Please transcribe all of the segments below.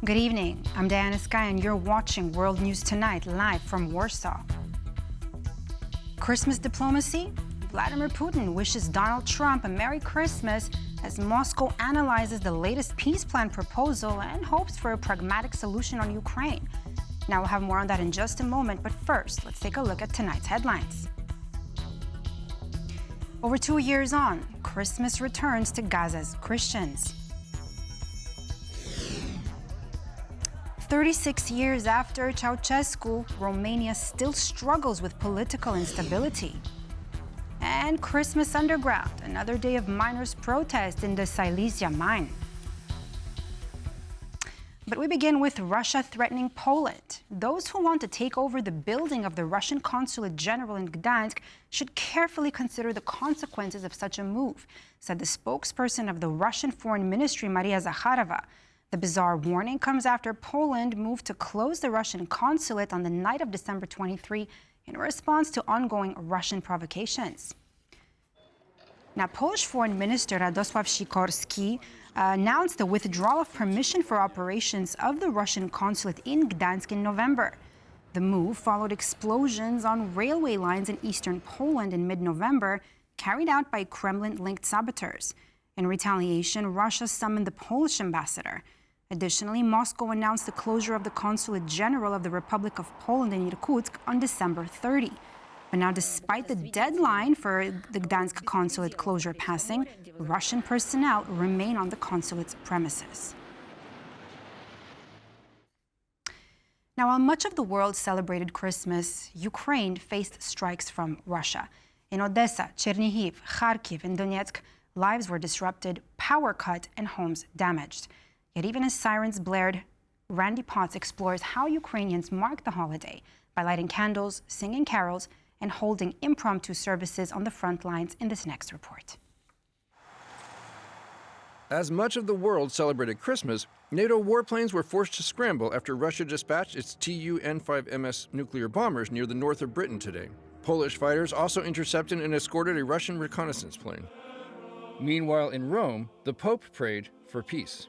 Good evening. I'm Diana Sky, and you're watching World News Tonight, live from Warsaw. Christmas diplomacy? Vladimir Putin wishes Donald Trump a Merry Christmas as Moscow analyzes the latest peace plan proposal and hopes for a pragmatic solution on Ukraine. Now we'll have more on that in just a moment, but first, let's take a look at tonight's headlines. Over 2 years on, Christmas returns to Gaza's Christians. 36 years after Ceausescu, Romania still struggles with political instability. And Christmas underground, another day of miners' protest in the Silesia mine. But we begin with Russia threatening Poland. Those who want to take over the building of the Russian Consulate General in Gdańsk should carefully consider the consequences of such a move, said the spokesperson of the Russian Foreign Ministry, Maria Zakharova. The bizarre warning comes after Poland moved to close the Russian consulate on the night of December 23 in response to ongoing Russian provocations. Now, Polish Foreign Minister Radosław Sikorski announced the withdrawal of permission for operations of the Russian consulate in Gdańsk in November. The move followed explosions on railway lines in eastern Poland in mid-November, carried out by Kremlin-linked saboteurs. In retaliation, Russia summoned the Polish ambassador. Additionally, Moscow announced the closure of the Consulate General of the Republic of Poland in Irkutsk on December 30. But now, despite the deadline for the Gdańsk consulate closure passing, Russian personnel remain on the consulate's premises. Now, while much of the world celebrated Christmas, Ukraine faced strikes from Russia. In Odesa, Chernihiv, Kharkiv, and Donetsk, lives were disrupted, power cut, and homes damaged. Yet even as sirens blared, Randy Potts explores how Ukrainians mark the holiday by lighting candles, singing carols, and holding impromptu services on the front lines in this next report. As much of the world celebrated Christmas, NATO warplanes were forced to scramble after Russia dispatched its Tu-N5MS nuclear bombers near the north of Britain today. Polish fighters also intercepted and escorted a Russian reconnaissance plane. Meanwhile, in Rome, the Pope prayed for peace.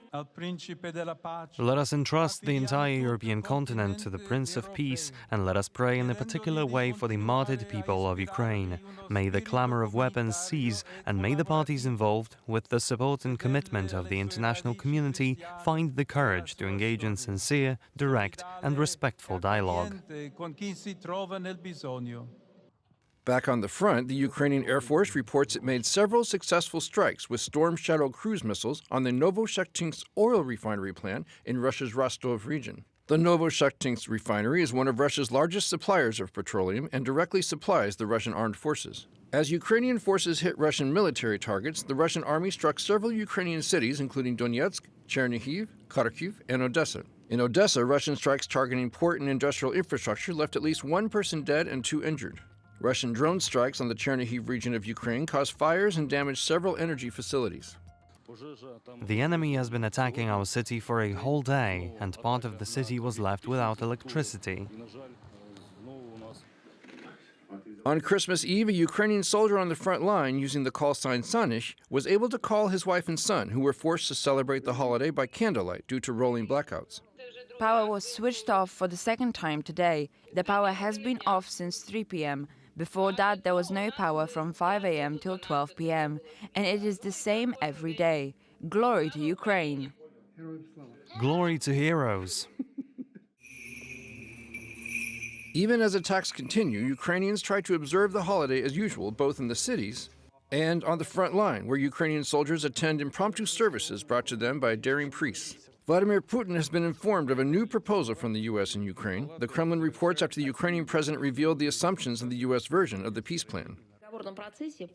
Let us entrust the entire European continent to the Prince of Peace, and let us pray in a particular way for the martyred people of Ukraine. May the clamor of weapons cease, and may the parties involved, with the support and commitment of the international community, find the courage to engage in sincere, direct, and respectful dialogue. Back on the front, the Ukrainian Air Force reports it made several successful strikes with Storm Shadow cruise missiles on the Novoshakhtinsk oil refinery plant in Russia's Rostov region. The Novoshakhtinsk refinery is one of Russia's largest suppliers of petroleum and directly supplies the Russian armed forces. As Ukrainian forces hit Russian military targets, the Russian army struck several Ukrainian cities, including Donetsk, Chernihiv, Kharkiv, and Odesa. In Odesa, Russian strikes targeting port and industrial infrastructure left at least one person dead and 2 injured. Russian drone strikes on the Chernihiv region of Ukraine caused fires and damaged several energy facilities. The enemy has been attacking our city for a whole day, and part of the city was left without electricity. On Christmas Eve, a Ukrainian soldier on the front line using the call sign Sanish was able to call his wife and son, who were forced to celebrate the holiday by candlelight due to rolling blackouts. Power was switched off for the second time today. The power has been off since 3 p.m. Before that, there was no power from 5 a.m. till 12 p.m. And it is the same every day. Glory to Ukraine. Glory to heroes. Even as attacks continue, Ukrainians try to observe the holiday as usual, both in the cities and on the front line, where Ukrainian soldiers attend impromptu services brought to them by daring priests. Vladimir Putin has been informed of a new proposal from the U.S. and Ukraine. The Kremlin reports after the Ukrainian president revealed the assumptions in the U.S. version of the peace plan.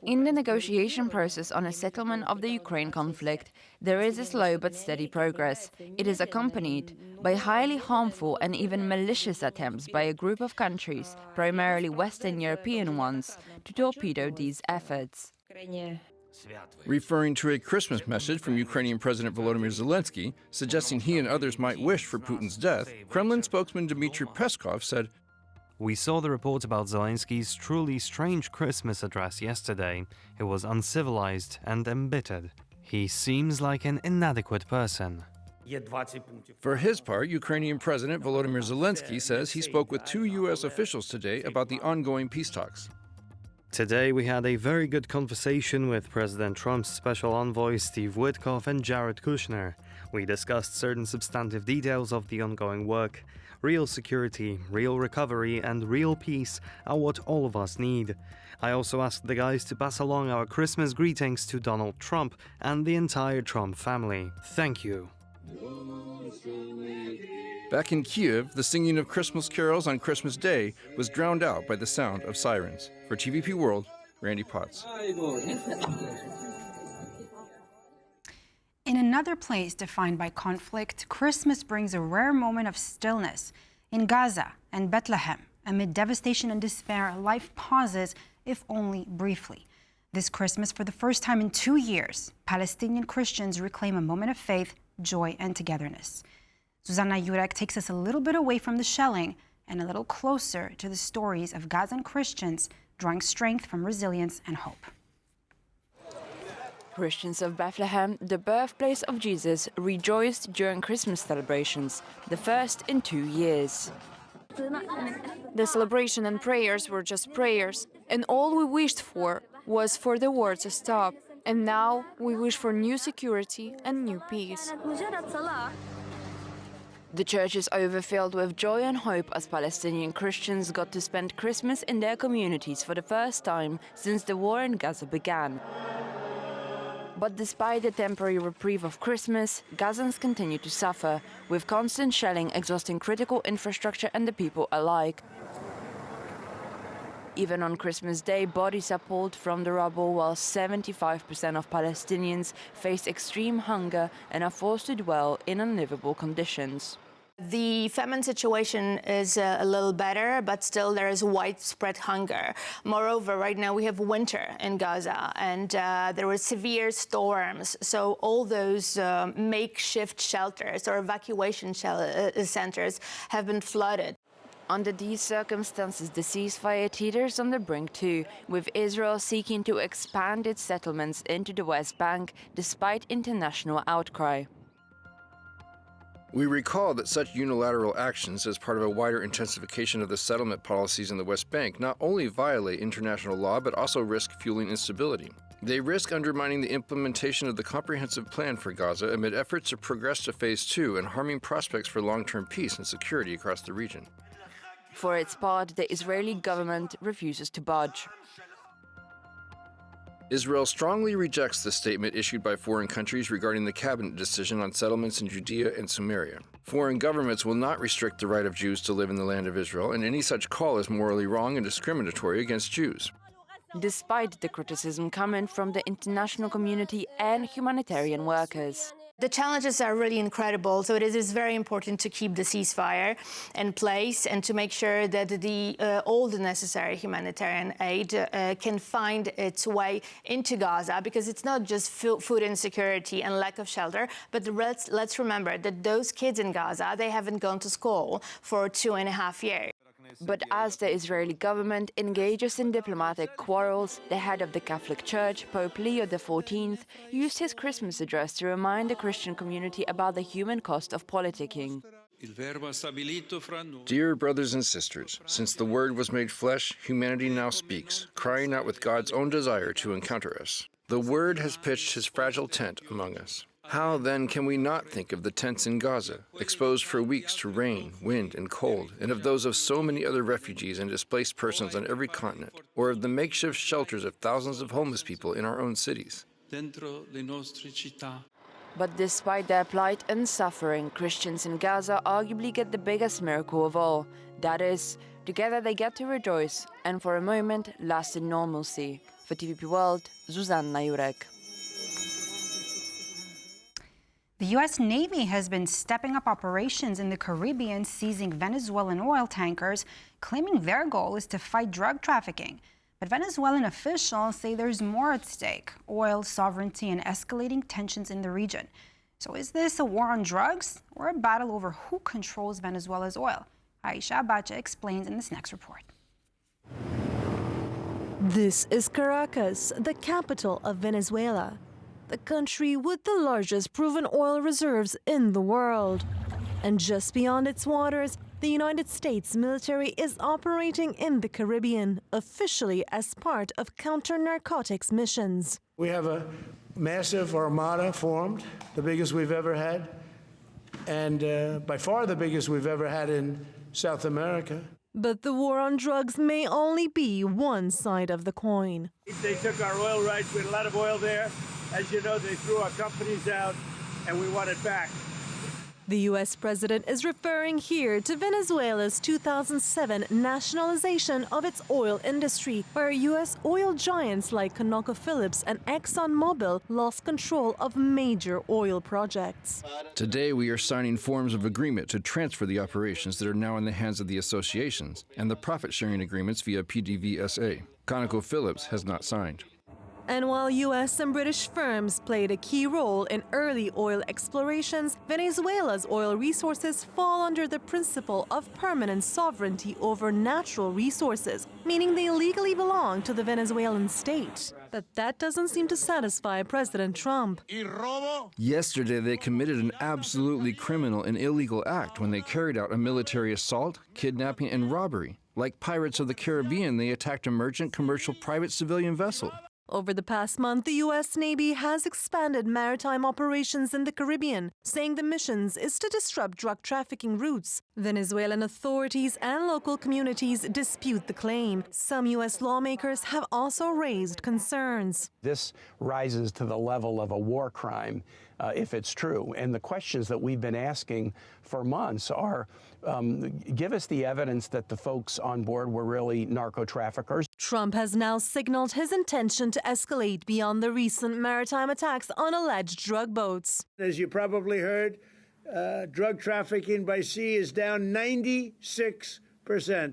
In the negotiation process on a settlement of the Ukraine conflict, there is a slow but steady progress. It is accompanied by highly harmful and even malicious attempts by a group of countries, primarily Western European ones, to torpedo these efforts. Referring to a Christmas message from Ukrainian President Volodymyr Zelensky, suggesting he and others might wish for Putin's death, Kremlin spokesman Dmitry Peskov said, We saw the report about Zelensky's truly strange Christmas address yesterday. It was uncivilized and embittered. He seems like an inadequate person. For his part, Ukrainian President Volodymyr Zelensky says he spoke with 2 U.S. officials today about the ongoing peace talks. Today, we had a very good conversation with President Trump's special envoy Steve Witkoff and Jared Kushner. We discussed certain substantive details of the ongoing work. Real security, real recovery, and real peace are what all of us need. I also asked the guys to pass along our Christmas greetings to Donald Trump and the entire Trump family. Thank you. Back in Kyiv, the singing of Christmas carols on Christmas Day was drowned out by the sound of sirens. For TVP World, Randy Potts. In another place defined by conflict, Christmas brings a rare moment of stillness. In Gaza and Bethlehem, amid devastation and despair, life pauses, if only briefly. This Christmas, for the first time in 2 years, Palestinian Christians reclaim a moment of faith, joy, and togetherness. Zuzanna Jurek takes us a little bit away from the shelling and a little closer to the stories of Gazan Christians drawing strength from resilience and hope. Christians of Bethlehem, the birthplace of Jesus, rejoiced during Christmas celebrations, the first in 2 years. The celebration and prayers were just prayers, and all we wished for was for the war to stop. And now we wish for new security and new peace. The church is overfilled with joy and hope as Palestinian Christians got to spend Christmas in their communities for the first time since the war in Gaza began. But despite the temporary reprieve of Christmas, Gazans continue to suffer, with constant shelling exhausting critical infrastructure and the people alike. Even on Christmas Day, bodies are pulled from the rubble, while 75% of Palestinians face extreme hunger and are forced to dwell in unlivable conditions. The famine situation is a little better, but still there is widespread hunger. Moreover, right now we have winter in Gaza, and there were severe storms. So all those makeshift shelters or evacuation centers have been flooded. Under these circumstances, the ceasefire teeters on the brink too, with Israel seeking to expand its settlements into the West Bank despite international outcry. We recall that such unilateral actions as part of a wider intensification of the settlement policies in the West Bank not only violate international law but also risk fueling instability. They risk undermining the implementation of the comprehensive plan for Gaza amid efforts to progress to Phase 2 and harming prospects for long-term peace and security across the region. For its part, the Israeli government refuses to budge. Israel strongly rejects the statement issued by foreign countries regarding the cabinet decision on settlements in Judea and Samaria. Foreign governments will not restrict the right of Jews to live in the land of Israel, and any such call is morally wrong and discriminatory against Jews. Despite the criticism coming from the international community and humanitarian workers. The challenges are really incredible, so it is very important to keep the ceasefire in place and to make sure that all the necessary humanitarian aid can find its way into Gaza, because it's not just food insecurity and lack of shelter, but let's remember that those kids in Gaza, they haven't gone to school for 2.5 years. But as the Israeli government engages in diplomatic quarrels, the head of the Catholic Church, Pope Leo XIV, used his Christmas address to remind the Christian community about the human cost of politicking. Dear brothers and sisters, since the Word was made flesh, humanity now speaks, crying out with God's own desire to encounter us. The Word has pitched his fragile tent among us. How, then, can we not think of the tents in Gaza, exposed for weeks to rain, wind, and cold, and of those of so many other refugees and displaced persons on every continent, or of the makeshift shelters of thousands of homeless people in our own cities? But despite their plight and suffering, Christians in Gaza arguably get the biggest miracle of all. That is, together they get to rejoice, and for a moment last in normalcy. For TVP World, Zuzanna Jurek. The U.S. Navy has been stepping up operations in the Caribbean, seizing Venezuelan oil tankers, claiming their goal is to fight drug trafficking. But Venezuelan officials say there's more at stake: oil sovereignty and escalating tensions in the region. So is this a war on drugs or a battle over who controls Venezuela's oil? Aisha Abacha explains in this next report. This is Caracas, the capital of Venezuela. the country with the largest proven oil reserves in the world. And just beyond its waters, the United States military is operating in the Caribbean, officially as part of counter-narcotics missions. We have a massive armada formed, the biggest we've ever had, and by far the biggest we've ever had in South America. But the war on drugs may only be one side of the coin. They took our oil rights. We had a lot of oil there. As you know, they threw our companies out, and we want it back. The U.S. president is referring here to Venezuela's 2007 nationalization of its oil industry, where U.S. oil giants like ConocoPhillips and ExxonMobil lost control of major oil projects. Today, we are signing forms of agreement to transfer the operations that are now in the hands of the associations and the profit-sharing agreements via PDVSA. ConocoPhillips has not signed. And while U.S. and British firms played a key role in early oil explorations, Venezuela's oil resources fall under the principle of permanent sovereignty over natural resources, meaning they legally belong to the Venezuelan state. But that doesn't seem to satisfy President Trump. Yesterday, they committed an absolutely criminal and illegal act when they carried out a military assault, kidnapping, and robbery. Like Pirates of the Caribbean, they attacked a merchant commercial private civilian vessel. Over the past month, the U.S. Navy has expanded maritime operations in the Caribbean, saying the missions is to disrupt drug trafficking routes. Venezuelan authorities and local communities dispute the claim. Some U.S. lawmakers have also raised concerns. This rises to the level of a war crime if it's true. And the questions that we've been asking for months are, give us the evidence that the folks on board were really narco-traffickers. Trump has now signaled his intention to escalate beyond the recent maritime attacks on alleged drug boats. As you probably heard, drug trafficking by sea is down 96%.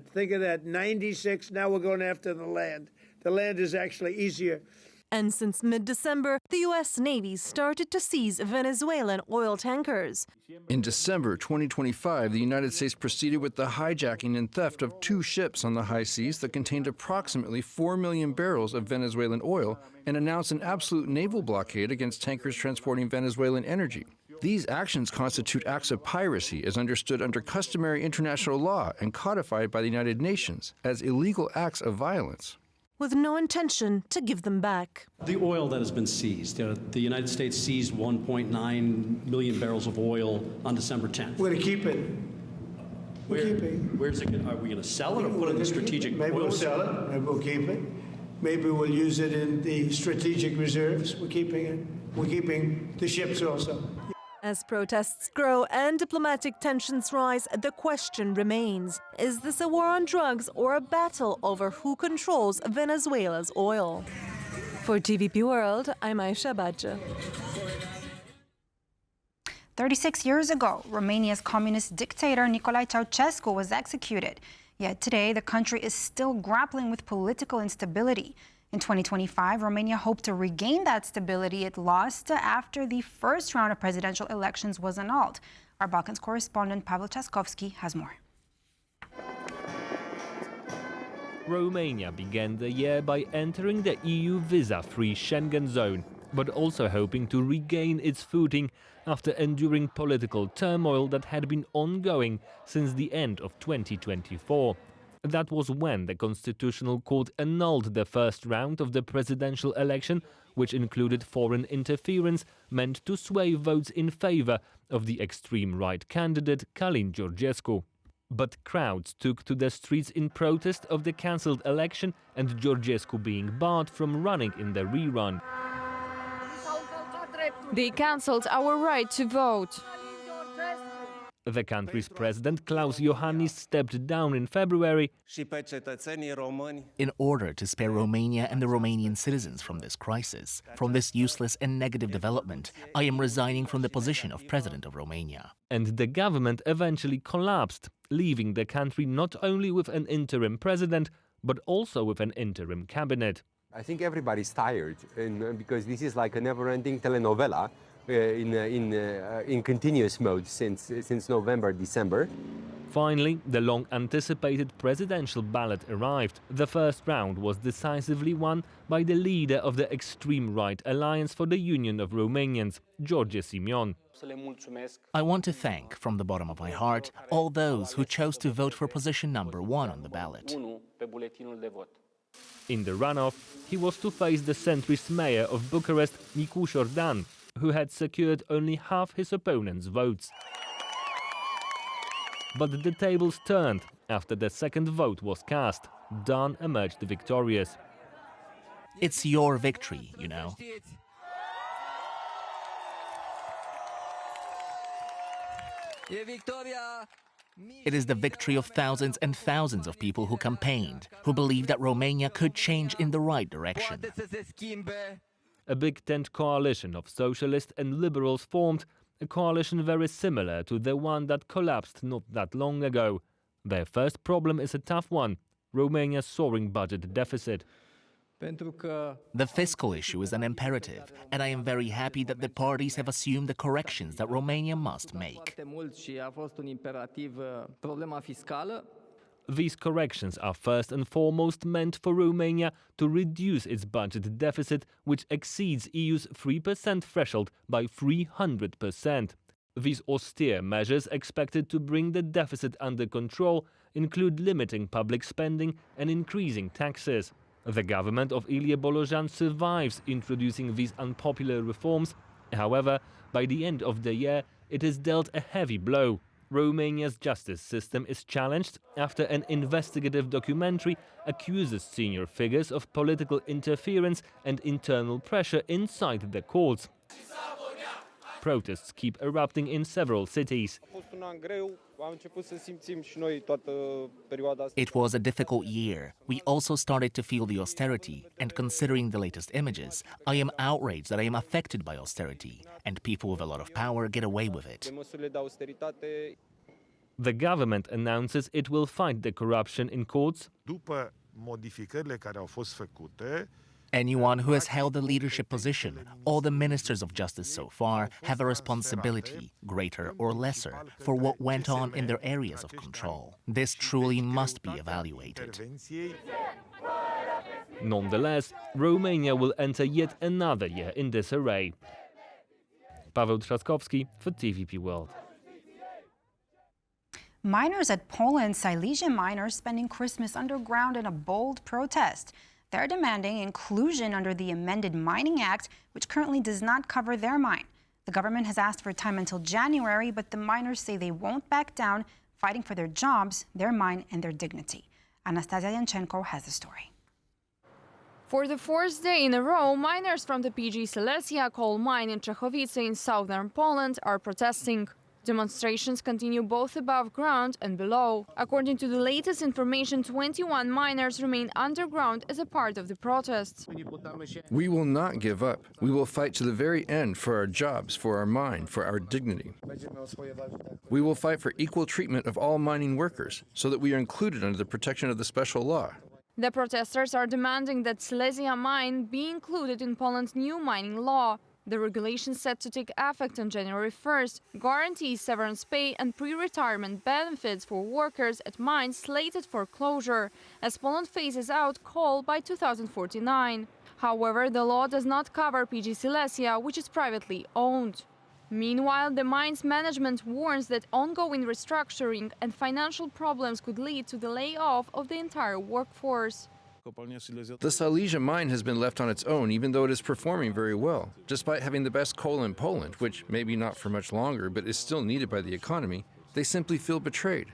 Think of that, 96. Now we're going after the land. The land is actually easier. And since mid-December, the U.S. Navy started to seize Venezuelan oil tankers. In December 2025, the United States proceeded with the hijacking and theft of 2 ships on the high seas that contained approximately 4 million barrels of Venezuelan oil and announced an absolute naval blockade against tankers transporting Venezuelan energy. These actions constitute acts of piracy as understood under customary international law and codified by the United Nations as illegal acts of violence, with no intention to give them back. The oil that has been seized, the United States seized 1.9 million barrels of oil on December 10th. We're going to keep it. We're keeping. Where's it? Are we going to sell it or put it in the strategic? Maybe we'll sell it. Maybe we'll keep it. Maybe we'll use it in the strategic reserves. We're keeping it. We're keeping the ships also. As protests grow and diplomatic tensions rise, the question remains, is this a war on drugs or a battle over who controls Venezuela's oil? For TVP World, I'm Aisha Badja. 36 years ago, Romania's communist dictator Nicolae Ceausescu was executed. Yet today, the country is still grappling with political instability. In 2025, Romania hoped to regain that stability it lost after the first round of presidential elections was annulled. Our Balkans correspondent Pavel Chaskovsky has more. Romania began the year by entering the EU visa-free Schengen zone, but also hoping to regain its footing after enduring political turmoil that had been ongoing since the end of 2024. That was when the Constitutional Court annulled the first round of the presidential election, which included foreign interference meant to sway votes in favor of the extreme right candidate Călin Georgescu. But crowds took to the streets in protest of the cancelled election and Georgescu being barred from running in the rerun. They cancelled our right to vote. The country's president, Klaus Iohannis, stepped down in February in order to spare Romania and the Romanian citizens from this crisis, from this useless and negative development. I am resigning from the position of president of Romania. And the government eventually collapsed, leaving the country not only with an interim president, but also with an interim cabinet. I think everybody's tired, because this is like a never-ending telenovela. In continuous mode since November, December. Finally, the long-anticipated presidential ballot arrived. The first round was decisively won by the leader of the extreme right Alliance for the Union of Romanians, George Simion. I want to thank, from the bottom of my heart, all those who chose to vote for position number 1 on the ballot. In the runoff, he was to face the centrist mayor of Bucharest, Nicuș Ordan, who had secured only half his opponent's votes. But the tables turned after the second vote was cast. Dan emerged victorious. It's your victory, you know. It is the victory of thousands and thousands of people who campaigned, who believed that Romania could change in the right direction. A big tent coalition of socialists and liberals formed, a coalition very similar to the one that collapsed not that long ago. Their first problem is a tough one: Romania's soaring budget deficit. The fiscal issue is an imperative, and I am very happy that the parties have assumed the corrections that Romania must make. These corrections are first and foremost meant for Romania to reduce its budget deficit, which exceeds EU's 3% threshold by 300%. These austere measures, expected to bring the deficit under control, include limiting public spending and increasing taxes. The government of Ilie Bolojan survives introducing these unpopular reforms. However, by the end of the year, it is dealt a heavy blow. Romania's justice system is challenged after an investigative documentary accuses senior figures of political interference and internal pressure inside the courts. Protests keep erupting in several cities. It was a difficult year. We also started to feel the austerity, and considering the latest images, I am outraged that I am affected by austerity, and people with a lot of power get away with it. The government announces it will fight the corruption in courts. Anyone who has held a leadership position, all the ministers of justice so far, have a responsibility, greater or lesser, for what went on in their areas of control. This truly must be evaluated. Nonetheless, Romania will enter yet another year in disarray. Paweł Trzaskowski for TVP World. Miners at Poland's Silesia miners spending Christmas underground in a bold protest. They're demanding inclusion under the amended Mining Act, which currently does not cover their mine. The government has asked for time until January, but the miners say they won't back down, fighting for their jobs, their mine, and their dignity. Anastasia Yanchenko has the story. For the fourth day in a row, miners from the PG Silesia coal mine in Chernihiv in southern Poland are protesting. Demonstrations continue both above ground and below. According to the latest information, 21 miners remain underground as a part of the protests. We will not give up. We will fight to the very end for our jobs, for our mine, for our dignity. We will fight for equal treatment of all mining workers so that we are included under the protection of the special law. The protesters are demanding that Silesia mine be included in Poland's new mining law. The regulation set to take effect on January 1st guarantees severance pay and pre-retirement benefits for workers at mines slated for closure, as Poland phases out coal by 2049. However, the law does not cover PG Silesia, which is privately owned. Meanwhile, the mine's management warns that ongoing restructuring and financial problems could lead to the layoff of the entire workforce. The Silesia mine has been left on its own, even though it is performing very well. Despite having the best coal in Poland, which maybe not for much longer, but is still needed by the economy, they simply feel betrayed.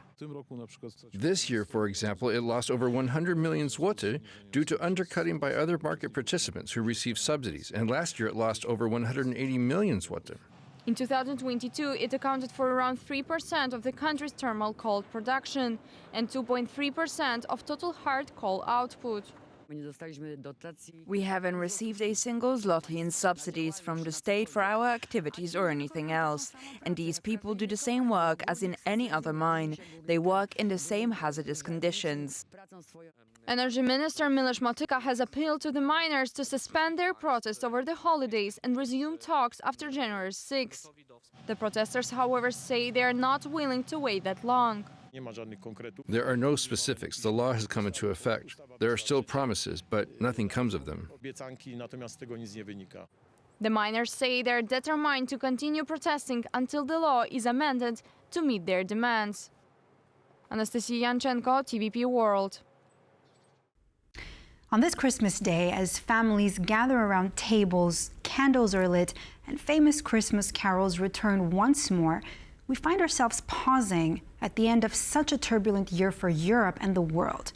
This year, for example, it lost over 100 million zloty due to undercutting by other market participants who receive subsidies, and last year it lost over 180 million zloty. In 2022, it accounted for around 3% of the country's thermal coal production and 2.3% of total hard coal output. We haven't received a single zloty in subsidies from the state for our activities or anything else. And these people do the same work as in any other mine. They work in the same hazardous conditions. Energy Minister Miloš Motyka has appealed to the miners to suspend their protest over the holidays and resume talks after January 6. The protesters, however, say they are not willing to wait that long. There are no specifics. The law has come into effect. There are still promises, but nothing comes of them. The miners say they're determined to continue protesting until the law is amended to meet their demands. Anastasia Yanchenko, TVP World. On this Christmas Day, as families gather around tables, candles are lit, and famous Christmas carols return once more, we find ourselves pausing at the end of such a turbulent year for Europe and the world.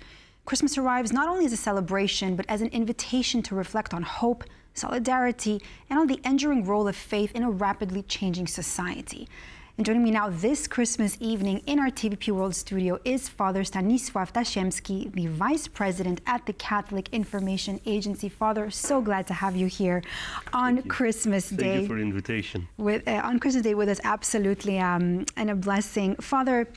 Christmas arrives not only as a celebration, but as an invitation to reflect on hope, solidarity, and on the enduring role of faith in a rapidly changing society. And joining me now this Christmas evening in our TVP World studio is Father Stanisław Tasiemski, the Vice President at the Catholic Information Agency. Father, so glad to have you here on Christmas Day. Thank you for the invitation. On Christmas Day with us, absolutely, and a blessing. Father,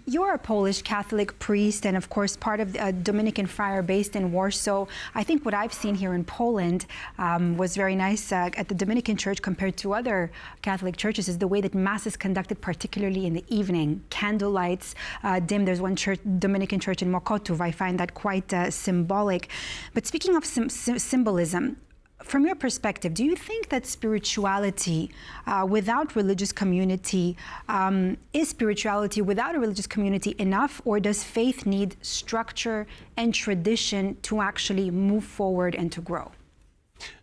you're a Polish Catholic priest and, of course, part of a Dominican friar based in Warsaw. I think what I've seen here in Poland was very nice at the Dominican Church compared to other Catholic churches is the way that Mass is conducted, particularly in the evening. Candle lights dim. There's one church, Dominican church in Mokotów. I find that quite symbolic. But speaking of symbolism, from your perspective, do you think that spirituality without religious community, is spirituality without a religious community enough, or does faith need structure and tradition to actually move forward and to grow?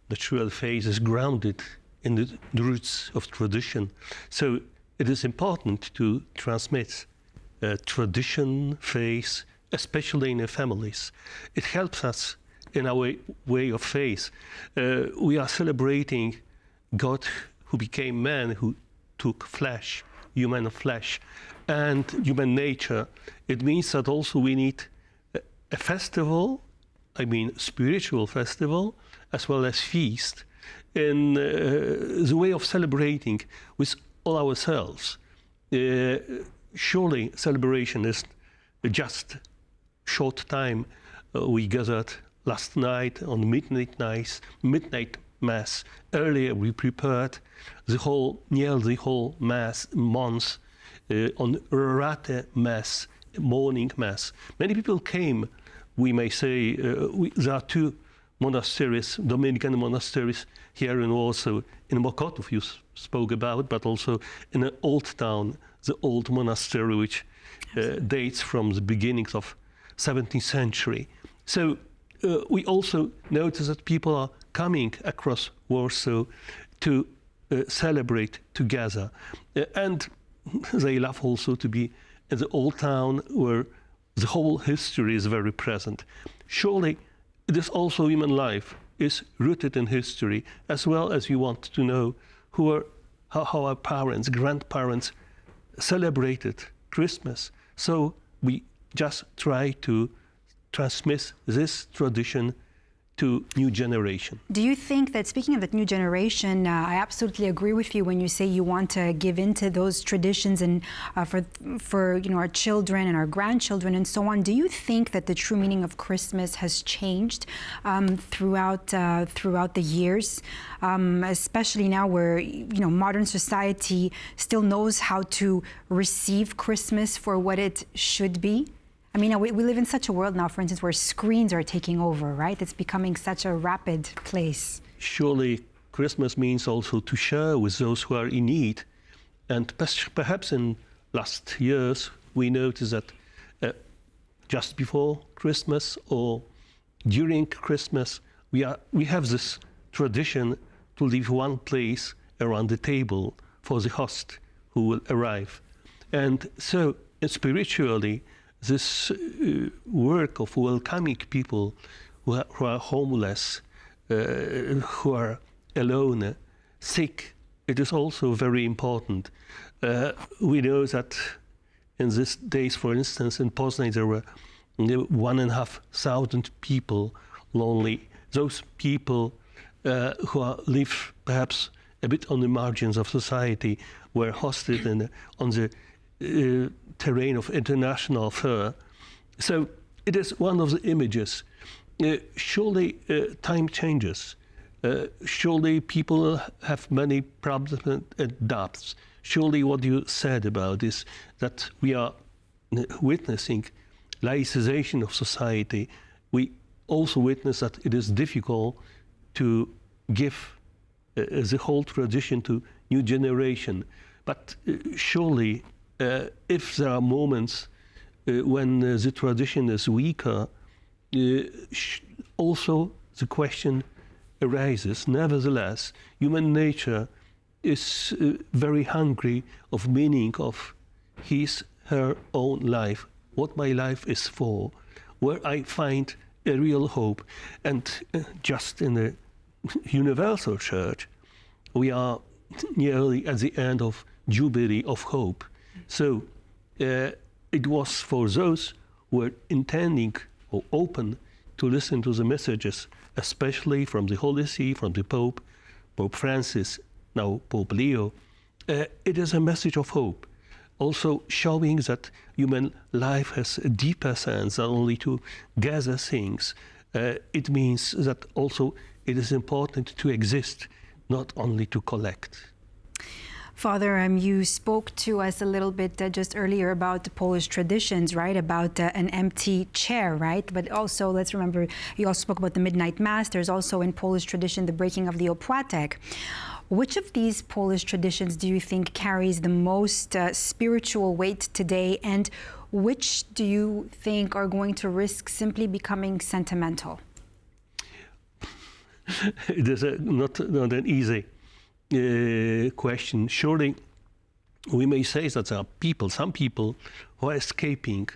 The true faith is grounded in the roots of tradition. So it is important to transmit tradition, faith, especially in the families. It helps us in our way of faith. We are celebrating God who became man, who took flesh, human flesh, and human nature. It means that also we need a festival, I mean spiritual festival, as well as feast, in the way of celebrating with all ourselves. Surely celebration is just short time. We gathered last night on midnight mass. Earlier we prepared nearly the whole mass month on Rate mass, morning mass. Many people came. We may say there are two monasteries, Dominican monasteries here in Warsaw, in Mokotów you spoke about, but also in an old town, the old monastery, which dates from the beginnings of 17th century. So we also notice that people are coming across Warsaw to celebrate together. And they love also to be in the old town where the whole history is very present. Surely it is also human life is rooted in history, as well as you want to know how our parents, grandparents celebrated Christmas. So we just try to transmit this tradition to new generation. Do you think that, speaking of the new generation, I absolutely agree with you when you say you want to give into those traditions and for our children and our grandchildren and so on. Do you think that the true meaning of Christmas has changed throughout the years, especially now where modern society still knows how to receive Christmas for what it should be? I mean, we live in such a world now, for instance, where screens are taking over, right? It's becoming such a rapid place. Surely Christmas means also to share with those who are in need. And perhaps in last years, we noticed that just before Christmas or during Christmas, we have this tradition to leave one place around the table for the host who will arrive. And so spiritually, this work of welcoming people who are homeless, who are alone, sick, it is also very important. We know that in these days, for instance, in Poznań, there were 1,500 people lonely. Those people who live perhaps a bit on the margins of society were hosted on the terrain of international fair. So it is one of the images. Surely time changes. Surely people have many problems and doubts. Surely what you said about is that we are witnessing laicization of society, we also witness that it is difficult to give the whole tradition to new generation. But surely, if there are moments when the tradition is weaker, also the question arises. Nevertheless, human nature is very hungry of meaning of her own life, what my life is for, where I find a real hope. And just in the universal church, we are nearly at the end of Jubilee of Hope. So it was for those who were intending or open to listen to the messages, especially from the Holy See, from the Pope, Pope Francis, now Pope Leo. It is a message of hope, also showing that human life has a deeper sense than only to gather things. It means that also it is important to exist, not only to collect. Father, you spoke to us a little bit just earlier about the Polish traditions, right? About an empty chair, right? But also, let's remember, you also spoke about the midnight mass. There's also in Polish tradition the breaking of the opłatek. Which of these Polish traditions do you think carries the most spiritual weight today, and which do you think are going to risk simply becoming sentimental? It is not an easy question. Surely we may say that there are some people who are escaping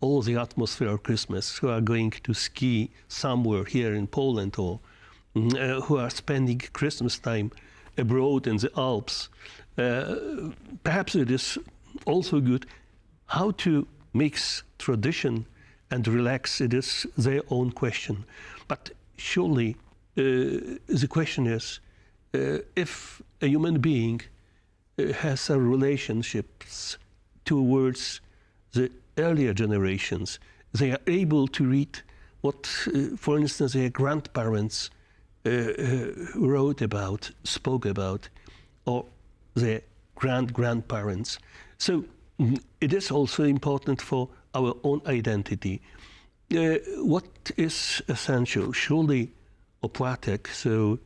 all the atmosphere of Christmas, who are going to ski somewhere here in Poland, or who are spending Christmas time abroad in the Alps. Perhaps it is also good how to mix tradition and relax. It is their own question. But surely the question is, if a human being has a relationships towards the earlier generations, they are able to read what, for instance, their grandparents wrote about, spoke about, or their grandparents. So it is also important for our own identity. What is essential? Surely opłatek, so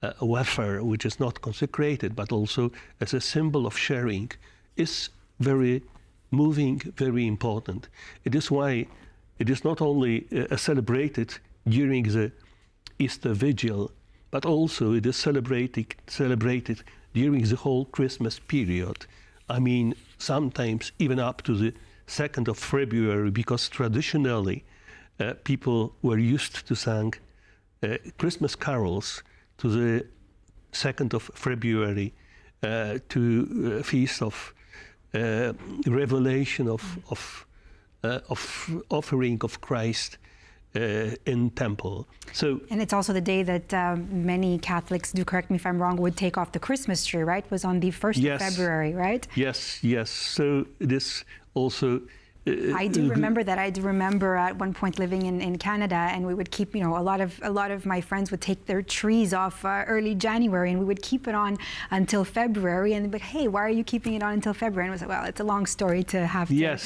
a wafer which is not consecrated, but also as a symbol of sharing, is very moving, very important. It is why it is not only celebrated during the Easter Vigil, but also it is celebrated during the whole Christmas period. I mean, sometimes even up to the 2nd of February, because traditionally people were used to sing Christmas carols to the 2nd of February, to feast of revelation of offering of Christ in temple. So, and it's also the day that many Catholics, do correct me if I'm wrong, would take off the Christmas tree, right? Was on the 1st of February, right? Yes. So it is also. I do remember that. I do remember at one point living in Canada, and we would keep, a lot of my friends would take their trees off early January, and we would keep it on until February. And they'd be like, "Hey, why are you keeping it on until February?" And I was like, "Well, it's a long story to have to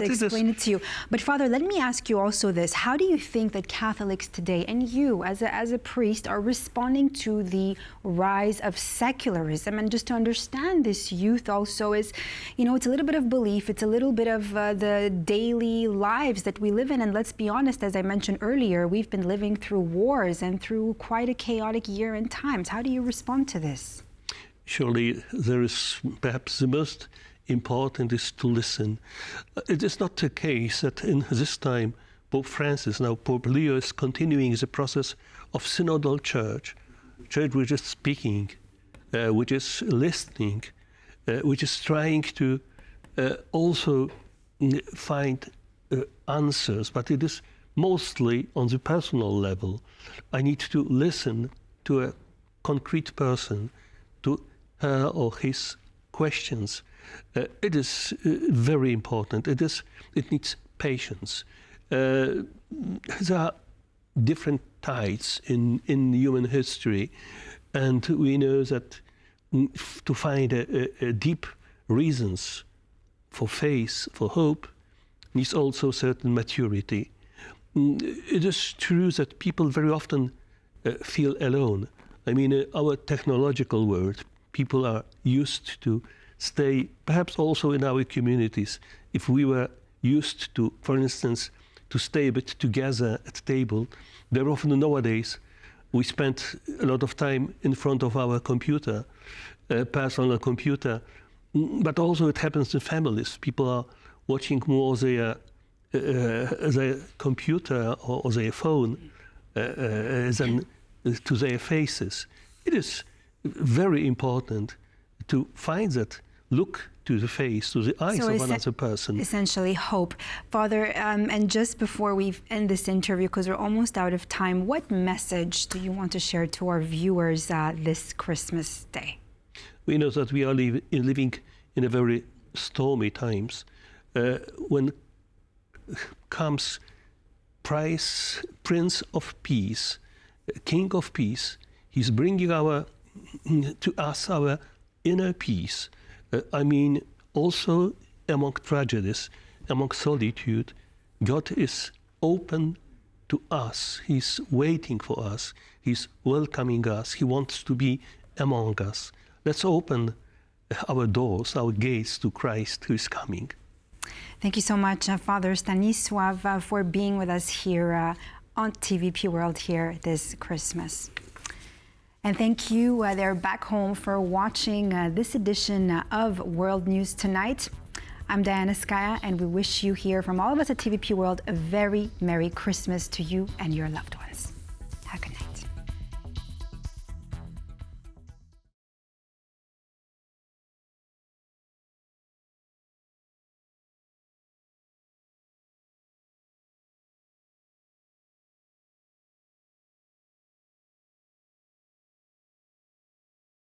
explain it to you." But Father, let me ask you also this: how do you think that Catholics today, and you as a priest, are responding to the rise of secularism? And just to understand this youth also is, it's a little bit of belief, it's a little bit of the daily lives that we live in. And let's be honest, as I mentioned earlier, we've been living through wars and through quite a chaotic year in times. How do you respond to this? Surely there is perhaps the most important is to listen. It is not the case that in this time Pope Francis, now Pope Leo, is continuing the process of synodal church which is speaking, which is listening, which is trying to also find answers, but it is mostly on the personal level. I need to listen to a concrete person, to her or his questions. It is very important. It needs patience. There are different tides in human history, and we know that to find a deep reasons for faith, for hope, needs also certain maturity. It is true that people very often feel alone. I mean, in our technological world, people are used to stay, perhaps also in our communities. If we were used to, for instance, to stay a bit together at table, very often nowadays we spend a lot of time in front of our computer, personal computer, but also it happens in families. People are watching more their computer or their phone than to their faces. It is very important to find that look to the face, to the eyes of another person. Essentially hope. Father, and just before we end this interview, because we're almost out of time, what message do you want to share to our viewers this Christmas Day? We know that we are living in a very stormy times. When comes Prince of Peace, King of Peace, he's bringing to us our inner peace. I mean, also among tragedies, among solitude, God is open to us. He's waiting for us. He's welcoming us. He wants to be among us. Let's open our doors, our gates to Christ who is coming. Thank you so much, Father Stanisław, for being with us here on TVP World here this Christmas. And thank you there back home for watching this edition of World News Tonight. I'm Diana Skaya, and we wish you here from all of us at TVP World a very Merry Christmas to you and your loved ones.